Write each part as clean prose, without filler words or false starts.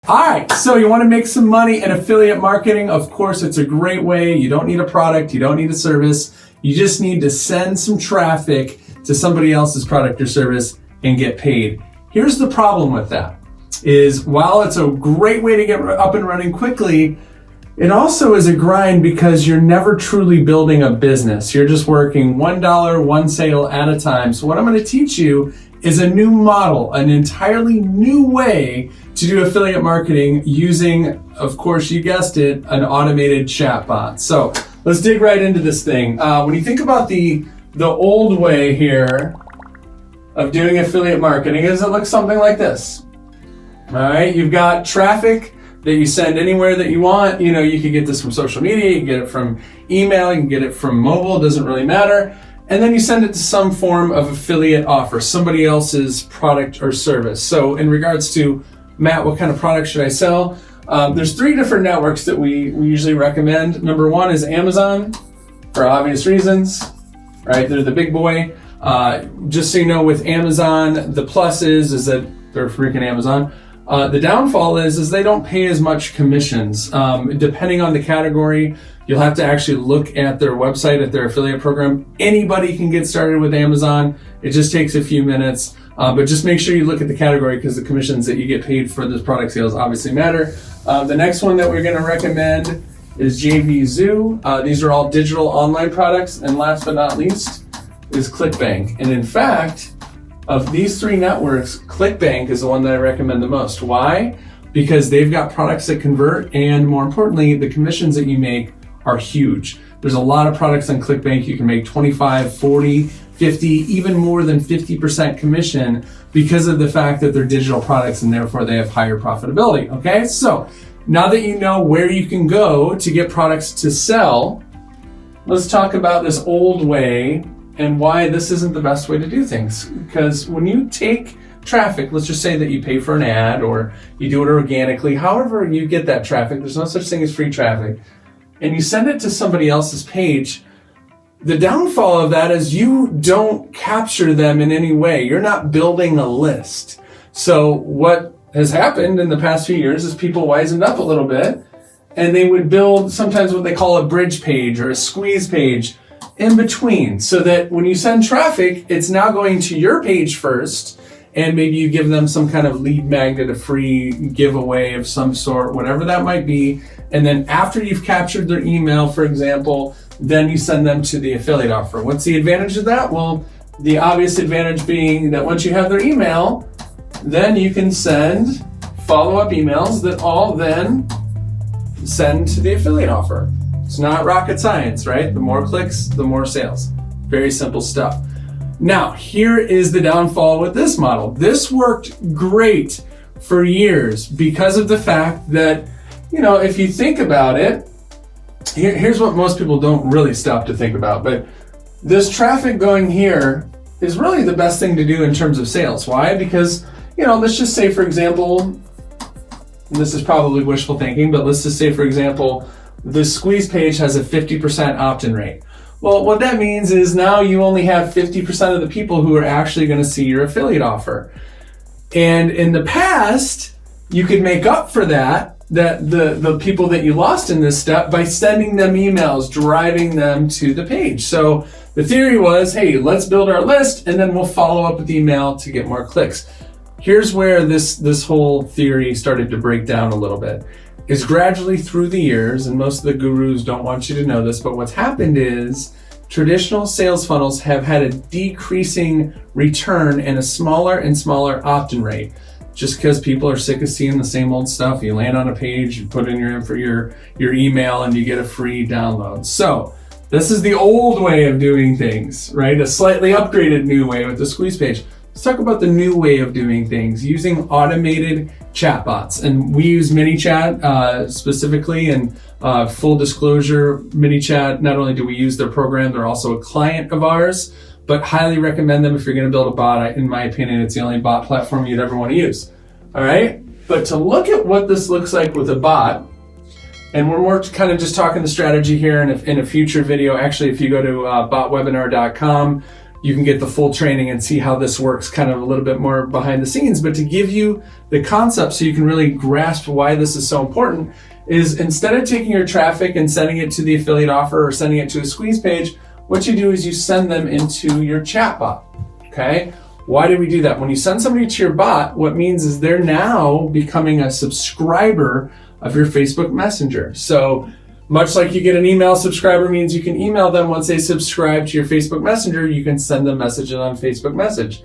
All right, so you want to make some money in affiliate marketing? Of course, it's a great way. You don't need a product, you don't need a service. You just need to send some traffic to somebody else's product or service and get paid. Here's the problem with that, is while it's a great way to get up and running quickly, it also is a grind because you're never truly building a business. You're just working $1, one sale at a time. So what I'm going to teach you is a new model, an entirely new way to do affiliate marketing using, of course, you guessed it, an automated chatbot. So let's dig right into this thing. When you think about the old way here of doing affiliate marketing, is it looks something like this. All right, you've got traffic that you send anywhere that you want. You know, you can get this from social media, you can get it from email, you can get it from mobile, doesn't really matter. And then you send it to some form of affiliate offer, somebody else's product or service. So in regards to, Matt, what kind of product should I sell? There's 3 different networks that we usually recommend. Number 1 is Amazon, for obvious reasons, right? They're the big boy. Just so you know, with Amazon, the plus is that they're freaking Amazon. The downfall is they don't pay as much commissions. Depending on the category, you'll have to actually look at their website, at their affiliate program. Anybody can get started with Amazon. It just takes a few minutes. But just make sure you look at the category because the commissions that you get paid for this product sales obviously matter. The next one that we're going to recommend is JVZoo. These are all digital online products. And last but not least is ClickBank. And in fact, of these 3 networks, ClickBank is the one that I recommend the most. Why? Because they've got products that convert, and more importantly, the commissions that you make are huge. There's a lot of products on ClickBank. You can make 25, 40, 50, even more than 50% commission because of the fact that they're digital products and therefore they have higher profitability. Okay, so now that you know where you can go to get products to sell, let's talk about this old way and why this isn't the best way to do things. Because when you take traffic, let's just say that you pay for an ad or you do it organically, however you get that traffic, there's no such thing as free traffic, and you send it to somebody else's page, the downfall of that is you don't capture them in any way. You're not building a list. So what has happened in the past few years is people wisened up a little bit and they would build sometimes what they call a bridge page or a squeeze page in between, so that when you send traffic, it's now going to your page first, and maybe you give them some kind of lead magnet, a free giveaway of some sort, whatever that might be. And then after you've captured their email, for example, then you send them to the affiliate offer. What's the advantage of that? Well, the obvious advantage being that once you have their email, then you can send follow-up emails that all then send to the affiliate offer. It's not rocket science, right? The more clicks, the more sales. Very simple stuff. Now, here is the downfall with this model. This worked great for years because of the fact that, you know, if you think about it, here's what most people don't really stop to think about, but this traffic going here is really the best thing to do in terms of sales. Why? Because, you know, let's just say, for example, and this is probably wishful thinking, but let's just say, for example, the squeeze page has a 50% opt-in rate. Well, what that means is now you only have 50% of the people who are actually going to see your affiliate offer. And in the past, you could make up for that the people that you lost in this step by sending them emails, driving them to the page. So the theory was, hey, let's build our list and then we'll follow up with email to get more clicks. Here's where this whole theory started to break down a little bit. Is gradually through the years, and most of the gurus don't want you to know this, but what's happened is traditional sales funnels have had a decreasing return and a smaller and smaller opt-in rate. Just because people are sick of seeing the same old stuff. You land on a page, you put in your email, and you get a free download. So this is the old way of doing things, right? A slightly upgraded new way with the squeeze page. Let's talk about the new way of doing things using automated chatbots. And we use ManyChat specifically, and full disclosure, ManyChat, not only do we use their program, they're also a client of ours, but highly recommend them if you're going to build a bot. In my opinion, it's the only bot platform you'd ever want to use. All right. But to look at what this looks like with a bot, and we're more kind of just talking the strategy here in a future video. Actually, if you go to botwebinar.com, you can get the full training and see how this works kind of a little bit more behind the scenes. But to give you the concept so you can really grasp why this is so important is instead of taking your traffic and sending it to the affiliate offer or sending it to a squeeze page, what you do is you send them into your chatbot, okay? Why do we do that? When you send somebody to your bot, what it means is they're now becoming a subscriber of your Facebook Messenger. So much like you get an email subscriber means you can email them once they subscribe to your Facebook Messenger, you can send them messages on Facebook Message.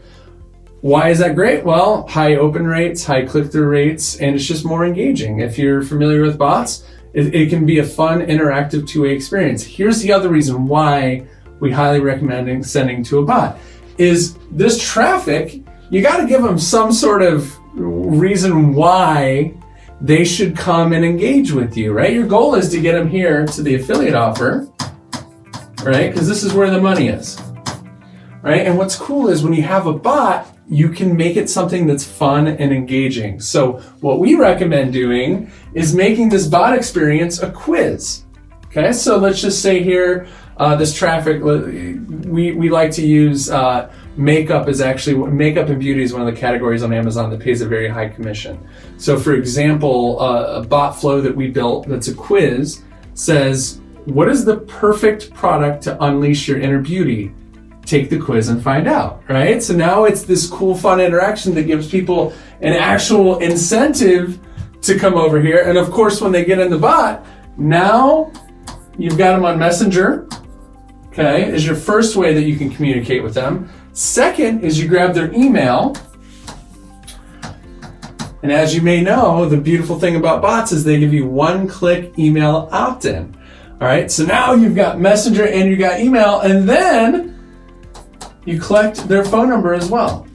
Why is that great? Well, high open rates, high click-through rates, and it's just more engaging. If you're familiar with bots, it can be a fun, interactive two-way experience. Here's the other reason why we highly recommend sending to a bot is this traffic, you got to give them some sort of reason why they should come and engage with you, right? Your goal is to get them here to the affiliate offer, right? Because this is where the money is, right? And what's cool is when you have a bot, you can make it something that's fun and engaging. So what we recommend doing is making this bot experience a quiz, okay? So let's just say here, this traffic, we like to use makeup and beauty is one of the categories on Amazon that pays a very high commission. So for example, a bot flow that we built that's a quiz says, what is the perfect product to unleash your inner beauty? Take the quiz and find out, right? So now it's this cool, fun interaction that gives people an actual incentive to come over here. And of course, when they get in the bot, now you've got them on Messenger, okay, is your first way that you can communicate with them. Second is you grab their email. And as you may know, the beautiful thing about bots is they give you one-click email opt-in. All right, so now you've got Messenger and you got email, and then you collect their phone number as well.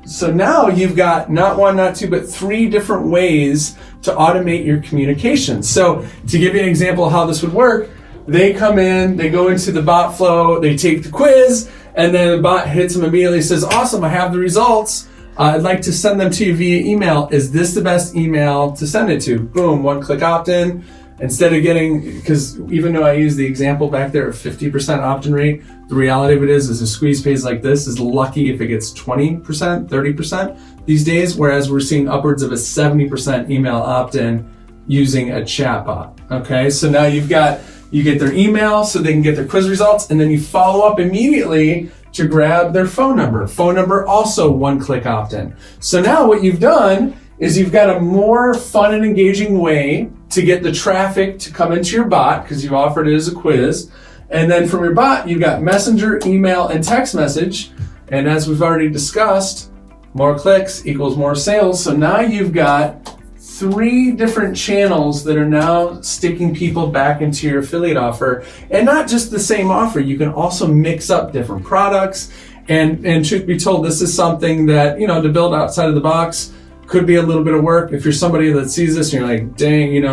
So now you've got not one, not two, but 3 different ways to automate your communication. So to give you an example of how this would work, they come in, they go into the bot flow, they take the quiz, and then the bot hits them immediately, says, awesome, I have the results. I'd like to send them to you via email. Is this the best email to send it to? Boom, one-click opt-in. Instead of getting, because even though I use the example back there of 50% opt-in rate, the reality of it is a squeeze page like this is lucky if it gets 20%, 30% these days, whereas we're seeing upwards of a 70% email opt-in using a chatbot. Okay, so now you get their email so they can get their quiz results, and then you follow up immediately to grab their phone number. Phone number also one-click opt-in. So now what you've done is you've got a more fun and engaging way to get the traffic to come into your bot because you've offered it as a quiz. And then from your bot, you've got Messenger, email, and text message. And as we've already discussed, more clicks equals more sales. So now you've got 3 different channels that are now sticking people back into your affiliate offer. And not just the same offer, you can also mix up different products. And truth be told, this is something that, to build outside of the box could be a little bit of work. If you're somebody that sees this and you're like, dang,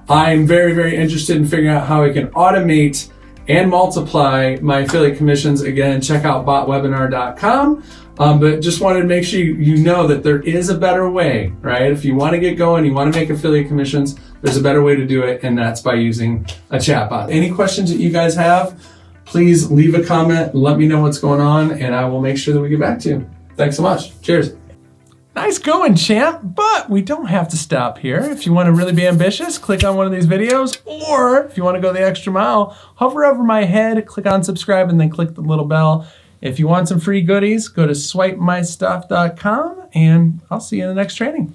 I'm very, very interested in figuring out how I can automate and multiply my affiliate commissions. Again, check out botwebinar.com. But just wanted to make sure you know that there is a better way, right? If you want to get going, you want to make affiliate commissions, there's a better way to do it, and that's by using a chatbot. Any questions that you guys have, please leave a comment, let me know what's going on, and I will make sure that we get back to you. Thanks so much. Cheers. Nice going, champ, but we don't have to stop here. If you want to really be ambitious, click on one of these videos, or if you want to go the extra mile, hover over my head, click on subscribe, and then click the little bell. If you want some free goodies, go to swipemystuff.com, and I'll see you in the next training.